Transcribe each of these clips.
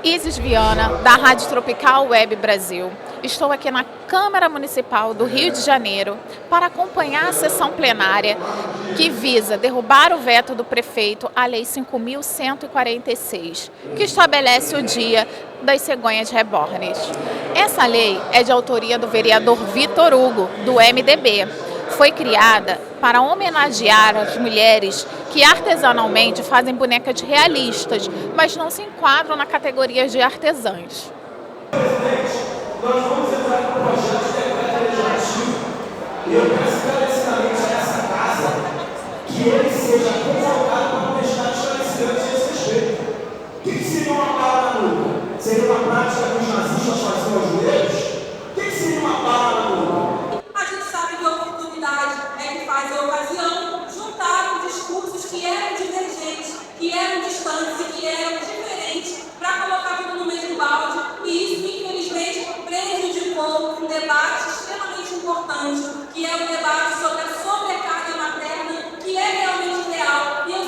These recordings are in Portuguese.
Isis Viana, da Rádio Tropical Web Brasil. Estou aqui na Câmara Municipal do Rio de Janeiro para acompanhar a sessão plenária que visa derrubar o veto do prefeito à Lei 5.146, que estabelece o Dia das Cegonhas Rebornes. Essa lei é de autoria do vereador Vitor Hugo, do MDB. Foi criada para homenagear as mulheres que artesanalmente fazem bonecas realistas, mas não se enquadram na categoria de artesãs. Nós vamos entrar com um projeto de decreto legislativo e eu peço encarecidamente a essa casa que ele seja convocado para prestar esclarecimentos a esse respeito. O que seria uma bala na nuca? Seria uma prática que os nazistas faziam aos judeus? O que seria uma bala na nuca? A gente sabe que a oportunidade é que faz a ocasião. Juntaram discursos que eram divergentes, que eram distantes e que eram diferentes para colocar tudo no mesmo balde, e isso, infelizmente, prejudicou um debate extremamente importante, que é o debate sobre a sobrecarga materna, que é realmente real, e eu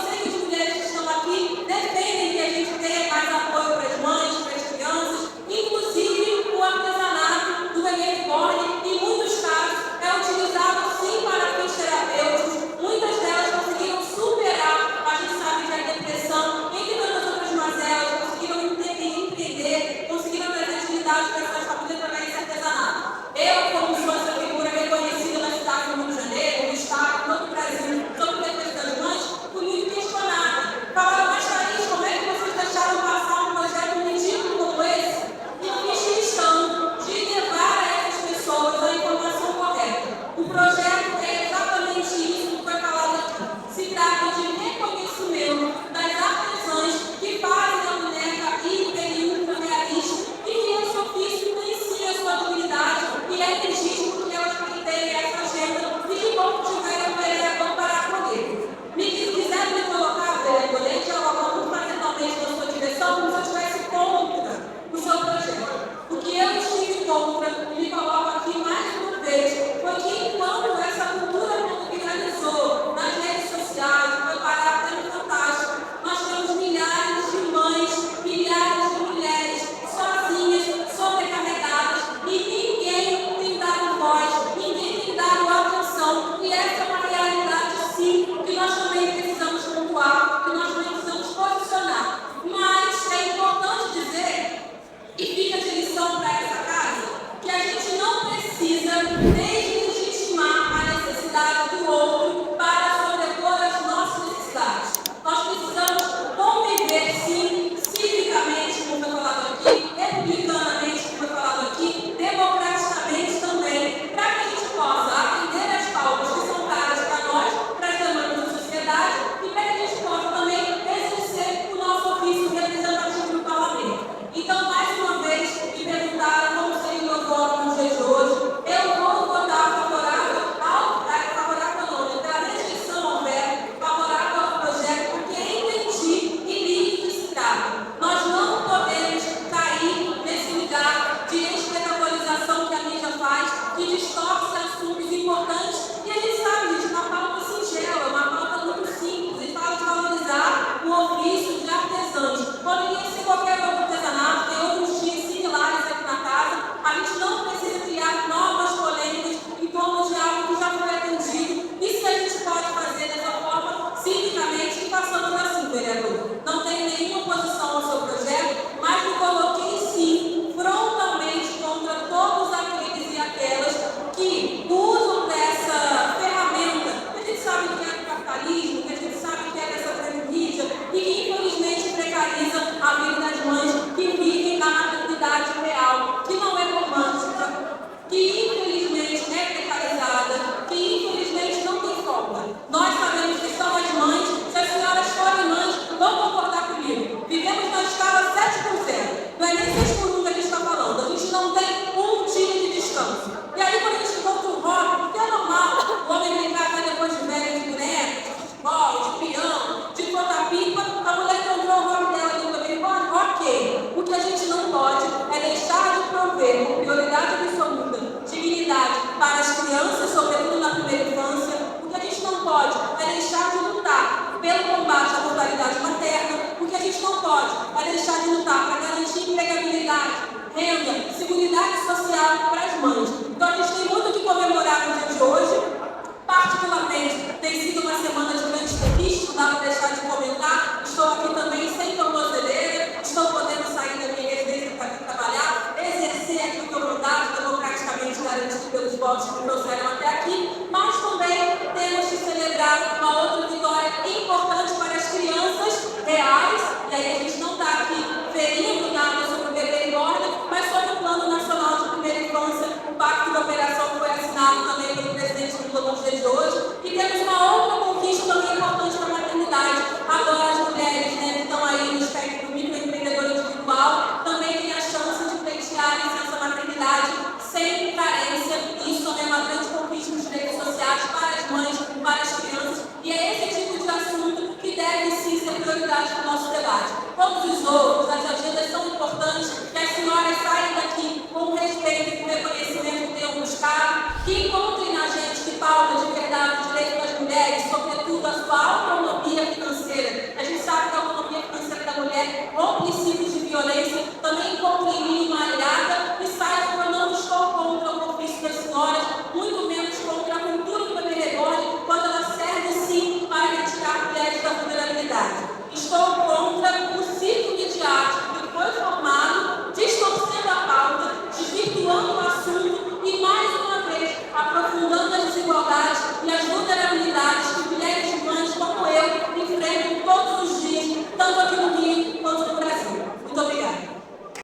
Tem sido uma semana de grandes conquistas, não dá para deixar de comentar. Estou aqui também sem tornozeleira, estou podendo sair da minha residência para vir trabalhar, exercer aquilo que eu mandado, democraticamente garantido pelos votos que me trouxeram até aqui, mas também temos que celebrar uma outra vitória importante para as crianças reais, e aí a gente não está aqui ferindo nada sobre o bebê reborn, mas sobre o Plano Nacional de Primeira Infância, o pacto de operação que foi assinado também pelo presidente Lula no dia de hoje, e temos uma outra conquista também importante para a maternidade. Agora as mulheres, né, que estão aí no espectro do microempreendedor individual também têm a chance de pleitear a licença maternidade sem carência. Isso é uma grande conquista dos direitos sociais para as mães, para as crianças, e é esse tipo de assunto que deve sim ser prioridade para o nosso debate. Todos os outros, as agendas são importantes, que as senhoras saiam daqui com o respeito e com o reconhecimento que tenham buscado, que encontrem na gente que pauta de verdade o direito das mulheres, sobretudo a sua autonomia financeira. A gente sabe que a autonomia financeira da mulher rompe ciclos de violência, também encontra em mim uma aliada, e saiba que eu não estou contra o ofício das senhoras, muito menos contra a cultura do bebê reborn, quando ela serve sim para retirar mulheres da vulnerabilidade. Estou contra o ciclo midiático que foi formado, distorcendo a pauta, desvirtuando o assunto e, mais uma vez, aprofundando as desigualdades e as vulnerabilidades que mulheres e mães como eu enfrentam todos os dias, tanto aqui no Rio quanto no Brasil. Muito obrigada.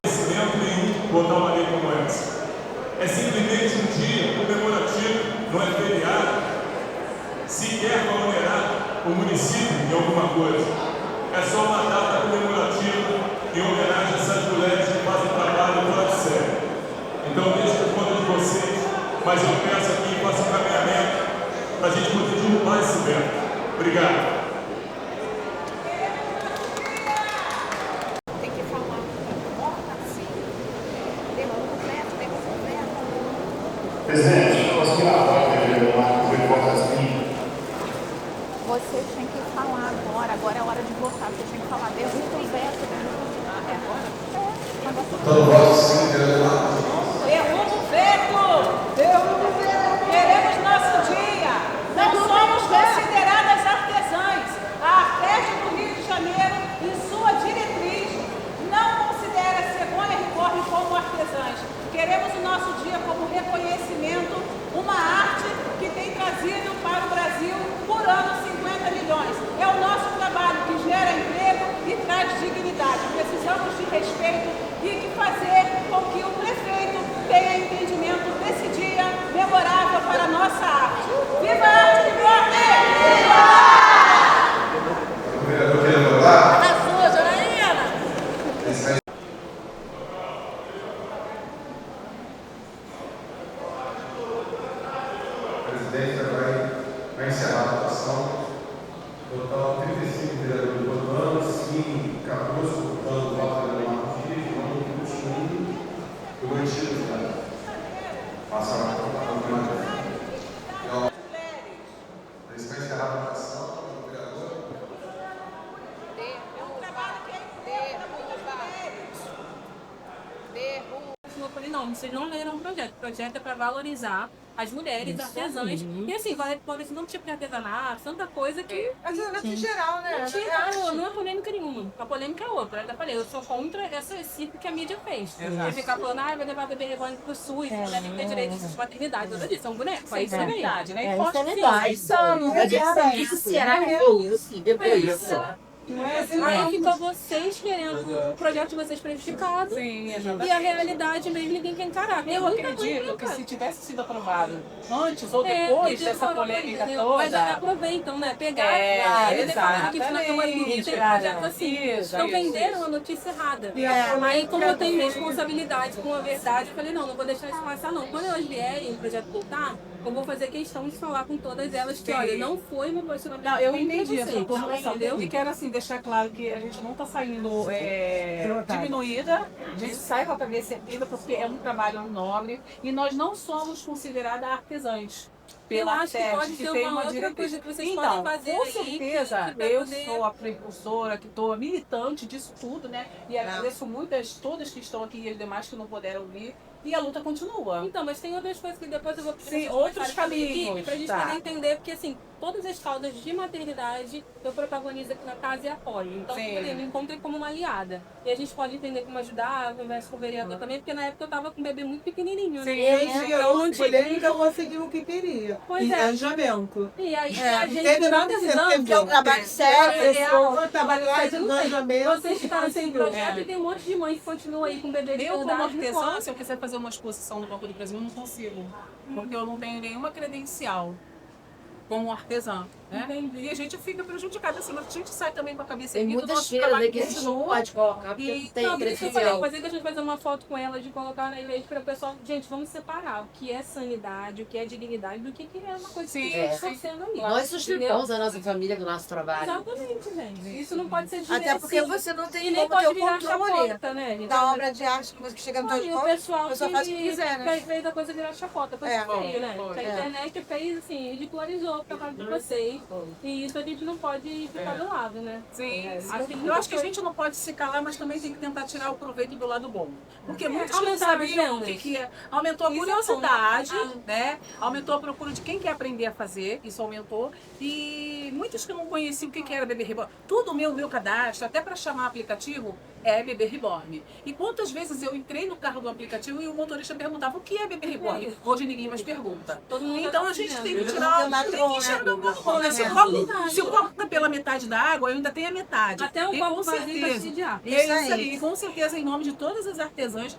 Nenhum botar uma lei como essa. É simplesmente um dia comemorativo, não é feriado, sequer para homenagear o município em alguma coisa. É só uma data comemorativa em homenagem a essas mulheres que fazem trabalho fora de série. Então, deixo por conta de vocês, mas eu peço aqui, faço encaminhamento para a gente poder derrubar esse veto. Obrigado. Tem que falar. Bota assim. Derruba o veto, derruba o veto. Presidente, posso tirar a voz do Marcos de Botasmin? Vocês têm que falar agora. Agora é hora de votar. Vocês têm que falar. Derruba o veto, derruba o veto. É agora? É. Todo voto sim, derrubar. Derruba o veto! Derruba o veto! Queremos nosso dia! Não somos consideradas artesãs. A Artesp do Rio de Janeiro, em sua diretriz, não considera cegonha e corre como artesãs. Queremos o nosso dia como reconhecimento, uma arte que tem trazido para o Brasil por ano 50 milhões. É o nosso trabalho que gera emprego e traz dignidade. Precisamos de respeito e de fazer com que o prefeito tenha entendimento desse dia memorável para a nossa arte. Viva a arte de corte! O vereador quer falar? Arrasou, Janaína! A presidência vai encerrar a votação. Total 35 vereadores votando, sim, 14 votando, voto do Marcos Dias, não 21 do mantido. Passa a votação. Isso vai encerrar a votação, o vereador. Eu falei, não, vocês não leram o projeto. O projeto é para valorizar as mulheres artesãs. E assim, pode ser um tipo de artesanato, tanta coisa que. Artesanato em geral, né? Não é polêmica nenhuma. A polêmica é outra. Eu já falei, eu sou contra esse circo que a mídia fez. Vai ficar falando, vai levar bebê reborn pro SUS, não deve ter direito de paternidade, tudo isso. São bonecos. É isso aí. Né? Isso será que é isso? Aí ficam vocês querendo o projeto de vocês prejudicado. Sim, E a realidade mesmo ninguém quer encarar. eu acredito que se tivesse sido aprovado antes ou depois dessa polêmica toda... Mas aproveitam, né? Pegaram, eles falaram que isso na Câmara do Rio tem projeto assim. Então venderam a notícia errada. Aí como eu tenho responsabilidade com a verdade, eu falei, não vou deixar isso passar não. Quando elas vierem o projeto voltar, eu vou fazer questão de falar com todas elas que, olha, não foi meu posicionamento. Não, eu entendi essa vocês, informação. entendeu? E quero assim deixar claro que a gente não está saindo diminuída, a gente sai com a cabeça erguida porque é um trabalho nobre e nós não somos consideradas artesãs. pela Eu acho que pode SESC, ser que tem uma uma outra diretriz. coisa que vocês Então, podem fazer com aí, certeza, pra eu poder- sou a precursora, que estou militante disso tudo, né? E agradeço muitas, todas que estão aqui e as demais que não puderam vir. E a luta continua. Então, mas tem outras coisas que depois eu vou pedir Sim, vocês outros conversarem com a minha caminhos, equipe pra gente tá. poder entender, porque assim, todas as causas de maternidade eu protagonizo aqui na casa e apoio. Então, Sim. por exemplo, me encontrei como uma aliada. E a gente pode entender como ajudar, conversa com o vereador também, porque na época eu tava com um bebê muito pequenininho. Sim, né? sim. Então, Polêmica conseguiu o que queria. Pois é. Engajamento. E aí a gente Teve tá nada precisando. porque é um trabalho sério, É, pessoa trabalhar de Não tem. engajamento. Vocês ficaram sem projeto e tem um monte de mãe que continua aí com bebê de Eu, como verdade, não artesã, pode. se eu quiser fazer uma exposição no Banco do Brasil, eu não consigo. Porque eu não tenho nenhuma credencial como artesã. Né? E a gente fica prejudicado. Assim, a gente sai também com a cabeça Tem erguida, muitas nosso feiras trabalho aí que a gente não continua. pode colocar, porque E- não tem Não, por isso que eu falei, credencial. fazer deixa eu fazer uma foto com ela, de colocar na igreja para o pessoal. Gente, vamos separar o que é sanidade, o que é dignidade, do que é uma coisa Sim, que está sim. acontecendo ali. Nós sustentamos a nossa família com o nosso trabalho. Exatamente, gente. Isso não pode ser Até direto, porque assim. você não E tem nem como ter pode o virar controle chacota, né, gente? da obra de arte que você chega no teu E o escola, pessoal a pessoa faz o que que quiser, né? fez a coisa virar chacota, foi É, feio, né? foi, Que a internet fez, assim, ridicularizou o trabalho de vocês. E isso a gente não pode ficar do lado, né? Sim, Assim, eu acho que a gente não pode se calar, mas também tem que tentar tirar o proveito do lado bom. Porque muitos não aumentar as sabiam o vendas. que é. Aumentou a Isso é curiosidade, bom. né? Aumentou a procura de quem quer aprender a fazer, isso aumentou. E muitos que não conheciam o que era Bebê Reborn. Tudo o meu cadastro, até para chamar aplicativo, é Bebê Reborn. E quantas vezes eu entrei no carro do aplicativo e o motorista perguntava o que é Bebê Reborn? Hoje ninguém mais pergunta. Todo mundo Então tá a gente tem que dizendo. tirar, Não tem tem que nada enxergar o bom, copo, né? Se o copo tá pela metade da água, eu ainda tenho a metade. Até o E copo com vazio tá certeza, cheio de água. é isso aí. E com certeza, em nome de todas as artesãs,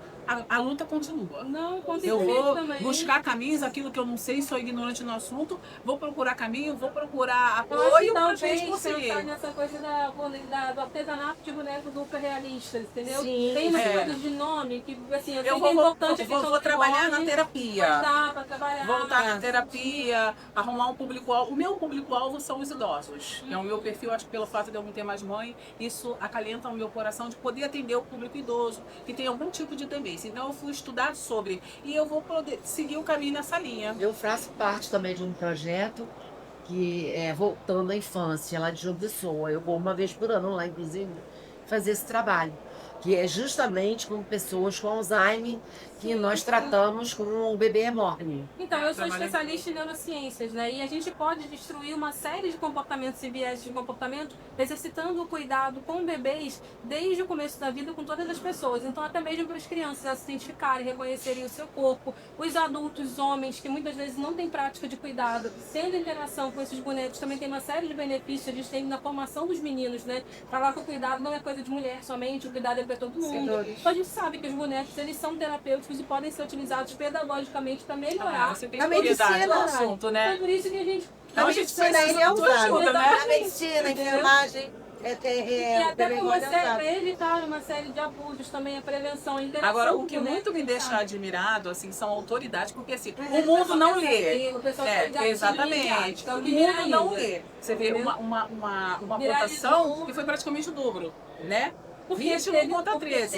a luta continua. Não, com Eu certeza vou também. buscar caminhos, aquilo que eu não sei, sou ignorante no assunto, vou procurar caminho, vou procurar Eu acho que apoio pra gente talvez conseguir. pensar nessa coisa do artesanato de bonecos super realistas, entendeu? Sim, Tem umas é. coisas de nome que, assim, eu sei Eu que é importante a questão vou do trabalhar na nome, terapia. mas dá pra trabalhar. Voltar na terapia, arrumar um público-alvo. O meu público-alvo são os idosos. É o meu perfil, acho que pelo fato de eu não ter mais mãe, isso acalenta o meu coração de poder atender o público idoso que tem algum tipo de demência. Então eu fui estudar sobre e eu vou poder seguir o caminho nessa linha. Eu faço parte também de um projeto que é voltando à infância, lá de João Pessoa. Eu vou uma vez por ano lá, inclusive, fazer esse trabalho, que é justamente com pessoas com Alzheimer, que nós tratamos com o bebê enorme. Então, eu sou Trabalhei. especialista em neurociências, né? E a gente pode destruir uma série de comportamentos e viés de comportamento exercitando o cuidado com bebês desde o começo da vida com todas as pessoas. Então, até mesmo para as crianças a se identificarem, reconhecerem o seu corpo. Os adultos, homens, que muitas vezes não têm prática de cuidado, tendo interação com esses bonecos, também tem uma série de benefícios. A gente tem na formação dos meninos, né? Falar que o cuidado não é coisa de mulher somente, o cuidado é para todo mundo. Então, a gente sabe que os bonecos, eles são terapêuticos e podem ser utilizados pedagogicamente para melhorar. Você tem Na autoridade no medicina, assunto, É né? por isso que a gente... Então a gente Ele precisa é de tua usado. ajuda, né? Na medicina, enfermagem, E até bebê por uma reborn é usado. série, evitar uma série de abusos também, a prevenção, a interação. Agora, o que né? muito me deixa admirado, assim, são autoridades, porque assim, Mas o esse mundo pessoal não quer lê. saber, o pessoal quer já Exatamente. então, O que mundo não viraliza. lê. Você vê Entendeu? uma Viralizou. votação que foi praticamente o dobro, né? 21 contra 13.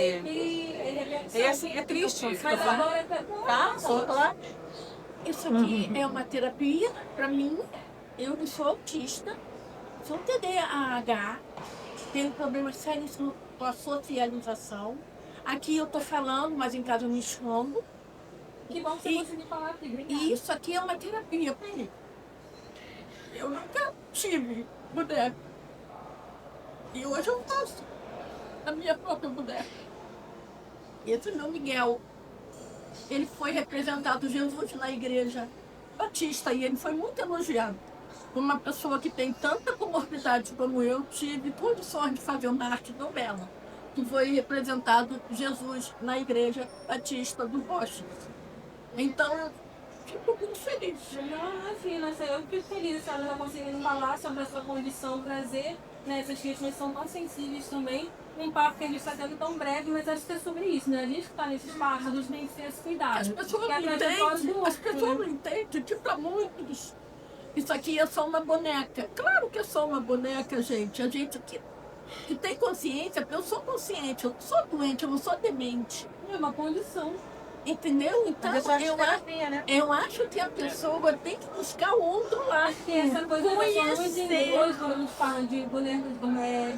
É assim, é triste. Mas agora... Tá? Claro. Isso aqui é uma terapia para mim. Eu não sou autista, sou TDAH, tenho problemas sérios com a socialização. Aqui eu tô falando, mas em casa eu me escondo. Que bom que você conseguiu falar aqui. Obrigada. E isso aqui é uma terapia para mim. Eu nunca tive boneca. E hoje eu faço a minha própria boneca. Esse meu Miguel, ele foi representado Jesus na igreja batista e ele foi muito elogiado. Uma pessoa que tem tanta comorbidade como eu, tive condições de fazer uma arte novela, que foi representado Jesus na igreja batista do Rocha. Então, eu fico muito feliz. Não, assim, eu fico feliz que ela está conseguindo falar sobre a sua condição, trazer, né, essas questões são tão sensíveis também. Um papo que a gente está tendo tão breve, mas acho que é sobre isso, né? A gente que está nesse espaço, a gente tem que ter esse cuidado. As pessoas Que é a não trajetória do entendem, as outro, pessoas né? não entendem, tipo, para muitos. Isso aqui é só uma boneca. Claro que é só uma boneca, gente. A gente que tem consciência, eu sou consciente, eu não sou doente, eu não sou demente. É uma condição. Entendeu? Então, Mas é só eu, terapia, né? eu acho que a pessoa tem que buscar o outro lado. Tem essa coisa da pessoa não Conhecer. entender. Hoje, quando a gente fala de boneco,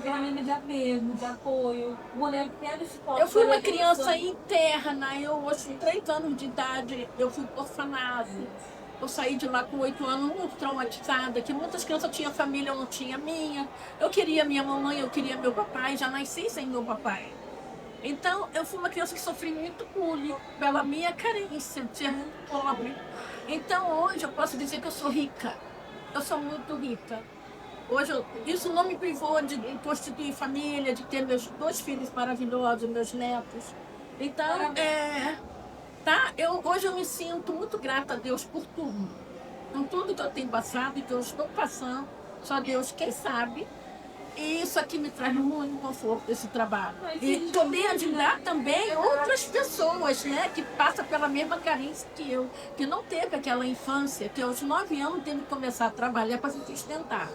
ferramenta de apego, de apoio, o boneco pega esse copo. Eu fui uma criança interna, eu, aos 3 anos de idade, eu fui pro orfanato. Eu saí de lá com 8 anos muito traumatizada, que muitas crianças tinham família, eu não tinha minha. Eu queria minha mamãe, eu queria meu papai, já nasci sem meu papai. Então, eu fui uma criança que sofri muito bullying pela minha carência de ser muito pobre. Então, hoje eu posso dizer que eu sou rica. Eu sou muito rica. Hoje, isso não me privou de constituir família, de ter meus 2 filhos maravilhosos, meus netos. Então, hoje eu me sinto muito grata a Deus por tudo. Por tudo que eu tenho passado e que eu estou passando. Só Deus quem sabe. E isso aqui me traz muito conforto, esse trabalho. E poder ajudar também outras pessoas, né, que passam pela mesma carência que eu, que não teve aquela infância, que aos 9 anos teve que começar a trabalhar para se sustentar.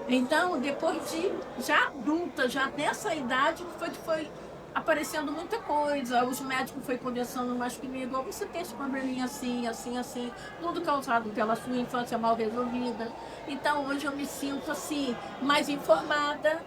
Então, depois de já adulta, já nessa idade, foi aparecendo muita coisa. Os médicos foram conversando mais comigo. Oh, você tem esse probleminha assim, assim, assim. Tudo causado pela sua infância mal resolvida. Então, hoje eu me sinto assim, mais informada,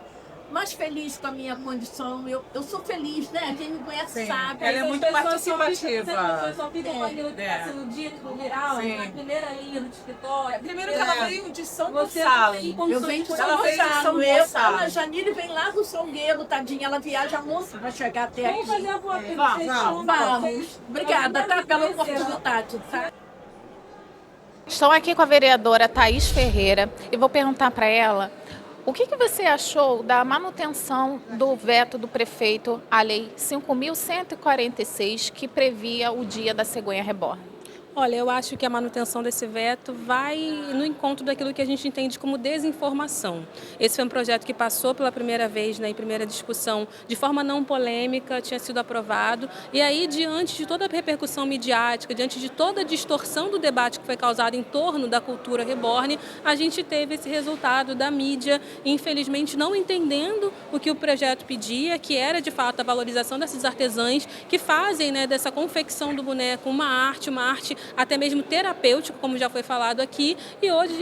mais feliz com a minha condição. Eu sou feliz, né? Quem me conhece sabe. Ela é muito participativa. As pessoas só ficam com aquilo que está sendo dito no geral, na primeira linha do escritório. Primeiro que ela veio de São Você Gonçalo. não tem condições Eu venho de de São Ela veio de São Gonçalo. Gonçalo. A Janine vem lá do Salgueiro, tadinha. Ela viaja moça para chegar até Vamos aqui. fazer a boa Vamos. Obrigada, tá? Pela oportunidade, tá? Estou aqui com a vereadora Thaís Ferreira e vou perguntar para ela o que você achou da manutenção do veto do prefeito à Lei 5.146, que previa o Dia da Cegonha Reborn. Olha, eu acho que a manutenção desse veto vai no encontro daquilo que a gente entende como desinformação. Esse foi um projeto que passou pela primeira vez, em primeira discussão, de forma não polêmica, tinha sido aprovado. E aí, diante de toda a repercussão midiática, diante de toda a distorção do debate que foi causado em torno da cultura reborn, a gente teve esse resultado da mídia, infelizmente, não entendendo o que o projeto pedia, que era, de fato, a valorização desses artesãos que fazem, dessa confecção do boneco uma arte até mesmo terapêutico, como já foi falado aqui, e hoje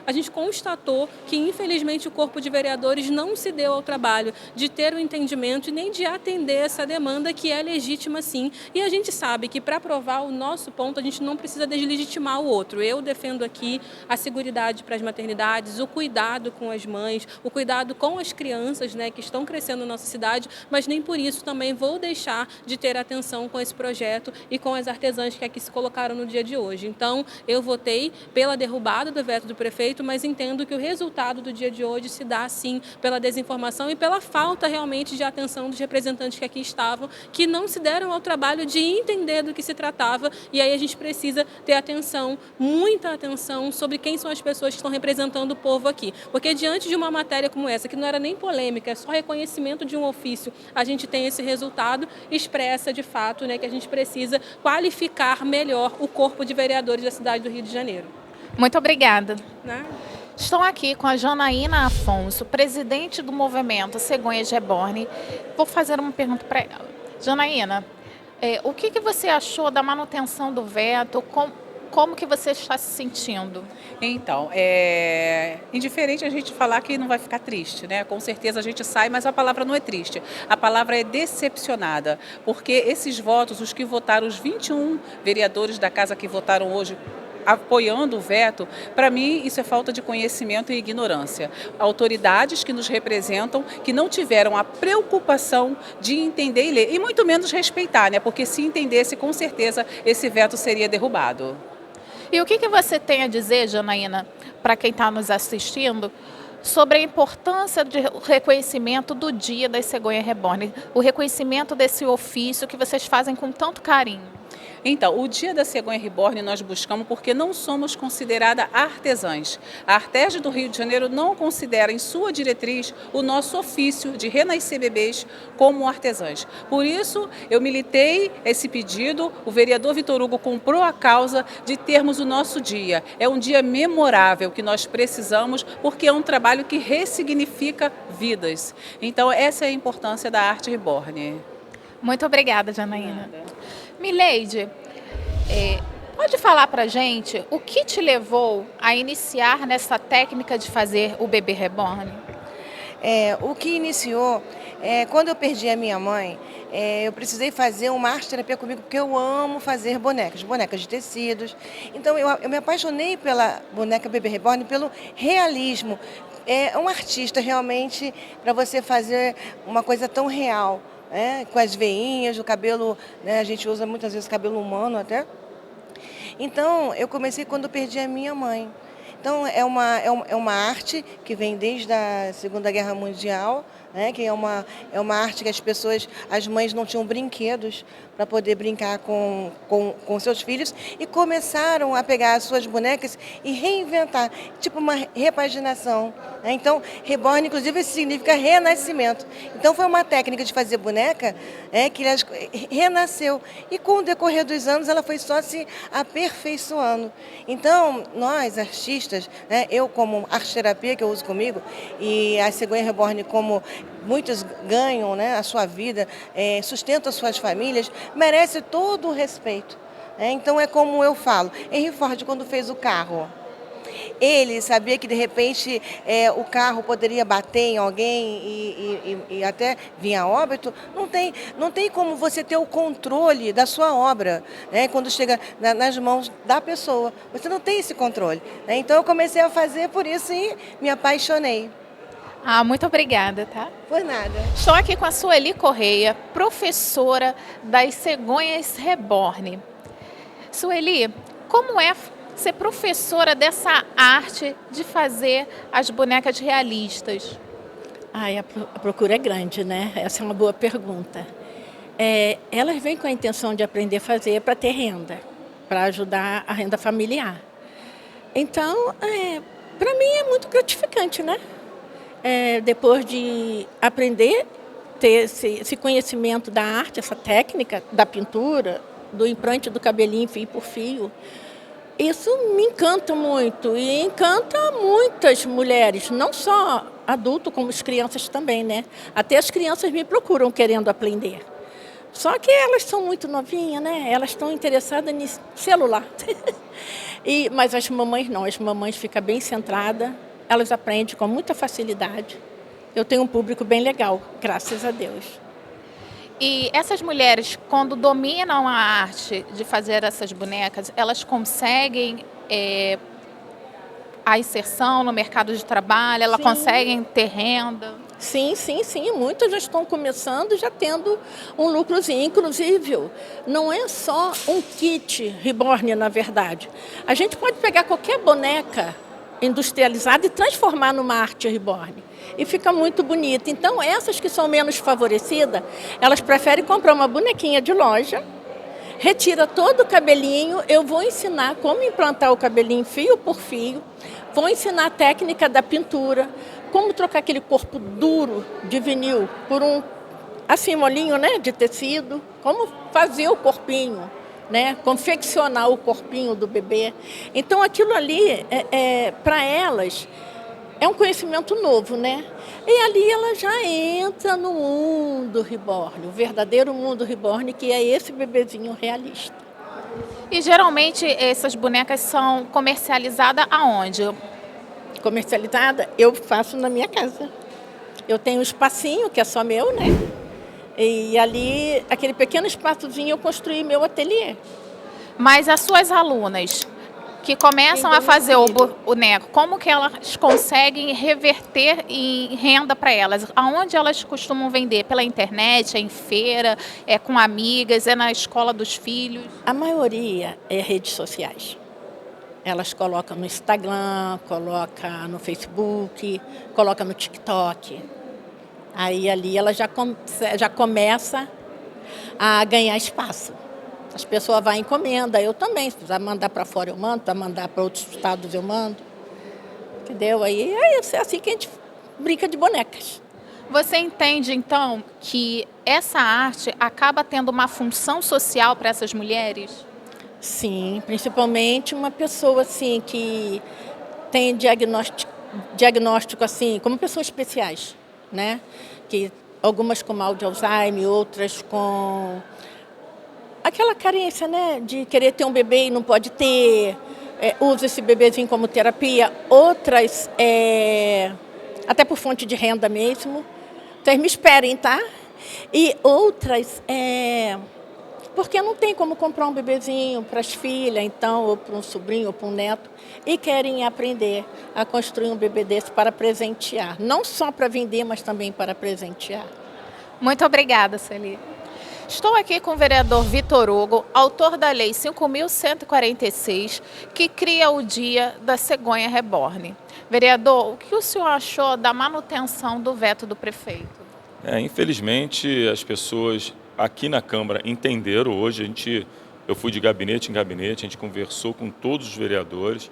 a gente constatou que, infelizmente, o Corpo de Vereadores não se deu ao trabalho de ter o entendimento e nem de atender essa demanda, que é legítima, sim. E a gente sabe que, para provar o nosso ponto, a gente não precisa deslegitimar o outro. Eu defendo aqui a seguridade para as maternidades, o cuidado com as mães, o cuidado com as crianças, que estão crescendo na nossa cidade, mas nem por isso também vou deixar de ter atenção com esse projeto e com as artesãs que aqui se colocaram no dia de hoje. Então, eu votei pela derrubada do veto do prefeito, mas entendo que o resultado do dia de hoje se dá, sim, pela desinformação e pela falta realmente de atenção dos representantes que aqui estavam, que não se deram ao trabalho de entender do que se tratava, e aí a gente precisa ter atenção, muita atenção, sobre quem são as pessoas que estão representando o povo aqui. Porque diante de uma matéria como essa, que não era nem polêmica, é só reconhecimento de um ofício, a gente tem esse resultado, expressa de fato, que a gente precisa qualificar melhor o Corpo de Vereadores da cidade do Rio de Janeiro. Muito obrigada. Né? Estou aqui com a Janaína Afonso, presidente do movimento Cegonhas Reborn. Vou fazer uma pergunta para ela. Janaína, o que você achou da manutenção do veto? Como que você está se sentindo? Então, é indiferente a gente falar que não vai ficar triste, Com certeza a gente sai, mas a palavra não é triste. A palavra é decepcionada, porque esses votos, os que votaram, os 21 vereadores da casa que votaram hoje apoiando o veto, para mim isso é falta de conhecimento e ignorância. Autoridades que nos representam, que não tiveram a preocupação de entender e ler, e muito menos respeitar, porque se entendesse, com certeza esse veto seria derrubado. E o que você tem a dizer, Janaína, para quem está nos assistindo, sobre a importância do reconhecimento do Dia das Cegonhas Reborn, o reconhecimento desse ofício que vocês fazem com tanto carinho? Então, o Dia da Cegonha Reborn nós buscamos porque não somos consideradas artesãs. A Artesp do Rio de Janeiro não considera em sua diretriz o nosso ofício de renascer bebês como artesãs. Por isso, eu militei esse pedido, o vereador Vitor Hugo comprou a causa de termos o nosso dia. É um dia memorável que nós precisamos, porque é um trabalho que ressignifica vidas. Então, essa é a importância da arte reborn. Muito obrigada, Janaína. Mileide, pode falar pra gente o que te levou a iniciar nessa técnica de fazer o bebê reborn? O que iniciou, quando eu perdi a minha mãe, eu precisei fazer uma arte-terapia comigo, porque eu amo fazer bonecas de tecidos. Então, eu me apaixonei pela boneca Bebê Reborn, pelo realismo. É um artista, realmente, para você fazer uma coisa tão real, né? Com as veinhas, o cabelo, né? A gente usa muitas vezes cabelo humano até. Então, eu comecei quando eu perdi a minha mãe. Então, é uma arte que vem desde a Segunda Guerra Mundial, né, que é uma arte que as mães não tinham brinquedos para poder brincar com seus filhos e começaram a pegar as suas bonecas e reinventar, tipo uma repaginação. Né? Então, reborn, inclusive, significa renascimento. Então, foi uma técnica de fazer boneca que renasceu. E com o decorrer dos anos, ela foi só se aperfeiçoando. Então, nós, artistas, né, eu como arte-terapia que eu uso comigo, e a Cegonha Reborn como muitos ganham, né, a sua vida, sustentam as suas famílias, merece todo o respeito. Então é como eu falo, Henry Ford quando fez o carro, ele sabia que de repente o carro poderia bater em alguém e até vir a óbito. Não tem como você ter o controle da sua obra, né, quando chega nas mãos da pessoa. Você não tem esse controle. Né? Então eu comecei a fazer por isso e me apaixonei. Muito obrigada, tá? Por nada. Estou aqui com a Sueli Correia, professora das Cegonhas Reborn. Sueli, como é ser professora dessa arte de fazer as bonecas realistas? A procura é grande, né? Essa é uma boa pergunta. Elas vêm com a intenção de aprender a fazer para ter renda, para ajudar a renda familiar. Então, para mim é muito gratificante, né? Depois de aprender, ter esse conhecimento da arte, essa técnica da pintura, do implante do cabelinho fio por fio, isso me encanta muito e encanta muitas mulheres, não só adultos, como as crianças também, né? Até as crianças me procuram querendo aprender. Só que elas são muito novinhas, né? Elas estão interessadas em celular. Mas as mamães não, as mamães ficam bem centradas. Elas aprendem com muita facilidade. Eu tenho um público bem legal, graças a Deus. E essas mulheres, quando dominam a arte de fazer essas bonecas, elas conseguem a inserção no mercado de trabalho? Elas conseguem ter renda? Sim. Muitas já estão começando, já tendo um lucrozinho. Inclusive, não é só um kit reborn, na verdade. A gente pode pegar qualquer boneca industrializada e transformar numa arte reborn. E fica muito bonita. Então, essas que são menos favorecidas, elas preferem comprar uma bonequinha de loja, retira todo o cabelinho, eu vou ensinar como implantar o cabelinho fio por fio, vou ensinar a técnica da pintura, como trocar aquele corpo duro de vinil por um assim molinho, né, de tecido, como fazer o corpinho, né, confeccionar o corpinho do bebê. Então aquilo ali, para elas, é um conhecimento novo, né? E ali ela já entra no mundo reborn, o verdadeiro mundo reborn, que é esse bebezinho realista. E geralmente essas bonecas são comercializadas aonde? Comercializada, eu faço na minha casa. Eu tenho um espacinho que é só meu, né? E ali, aquele pequeno espaçozinho, eu construí meu ateliê. Mas as suas alunas que começam a fazer o boneco, como que elas conseguem reverter em renda para elas? Aonde elas costumam vender? Pela internet, em feira, com amigas, na escola dos filhos? A maioria é redes sociais. Elas colocam no Instagram, colocam no Facebook, colocam no TikTok. Aí ali ela já começa a ganhar espaço. As pessoas vão encomenda, eu também. Se precisar mandar para fora eu mando, para mandar para outros estados eu mando. Entendeu? Aí é assim que a gente brinca de bonecas. Você entende, então, que essa arte acaba tendo uma função social para essas mulheres? Sim, principalmente uma pessoa assim, que tem diagnóstico assim, como pessoas especiais, né? Que algumas com mal de Alzheimer, outras com aquela carência, né, de querer ter um bebê e não pode ter, usa esse bebezinho como terapia, outras até por fonte de renda mesmo. Vocês me esperem, tá? E outras porque não tem como comprar um bebezinho para as filhas, então, ou para um sobrinho, ou para um neto, e querem aprender a construir um bebê desse para presentear. Não só para vender, mas também para presentear. Muito obrigada, Celi. Estou aqui com o vereador Vitor Hugo, autor da Lei 5.146, que cria o Dia da Cegonha Reborn. Vereador, o que o senhor achou da manutenção do veto do prefeito? Infelizmente, as pessoas aqui na Câmara entenderam hoje, eu fui de gabinete em gabinete, a gente conversou com todos os vereadores,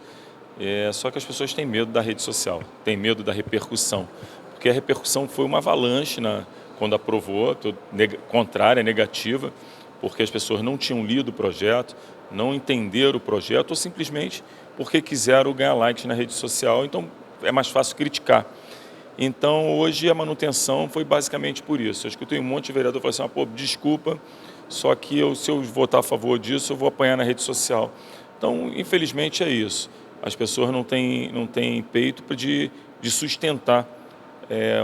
só que as pessoas têm medo da rede social, têm medo da repercussão, porque a repercussão foi uma avalanche quando aprovou, contrária, negativa, porque as pessoas não tinham lido o projeto, não entenderam o projeto, ou simplesmente porque quiseram ganhar likes na rede social, então é mais fácil criticar. Então, hoje a manutenção foi basicamente por isso. Eu escutei um monte de vereador falando assim, pô, desculpa, só que se eu votar a favor disso, eu vou apanhar na rede social. Então, infelizmente é isso. As pessoas não têm peito de sustentar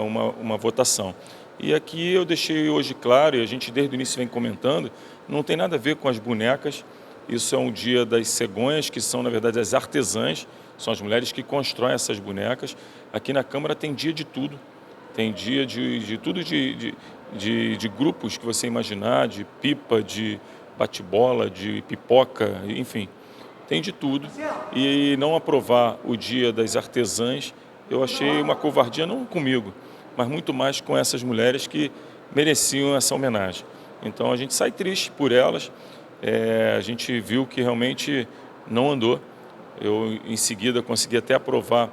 uma votação. E aqui eu deixei hoje claro, e a gente desde o início vem comentando, não tem nada a ver com as bonecas. Isso é um dia das cegonhas, que são, na verdade, as artesãs, são as mulheres que constroem essas bonecas. Aqui na Câmara tem dia de tudo, tem dia de tudo de grupos que você imaginar, de pipa, de bate-bola, de pipoca, enfim, tem de tudo. E não aprovar o Dia das Artesãs, eu achei uma covardia, não comigo, mas muito mais com essas mulheres que mereciam essa homenagem. Então a gente sai triste por elas, a gente viu que realmente não andou. Eu, em seguida, consegui até aprovar,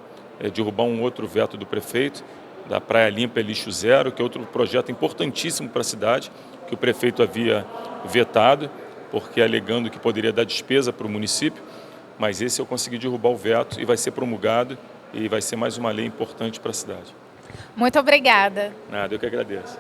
derrubar um outro veto do prefeito, da Praia Limpa e Lixo Zero, que é outro projeto importantíssimo para a cidade, que o prefeito havia vetado, porque alegando que poderia dar despesa para o município, mas esse eu consegui derrubar o veto e vai ser promulgado e vai ser mais uma lei importante para a cidade. Muito obrigada. Nada, eu que agradeço.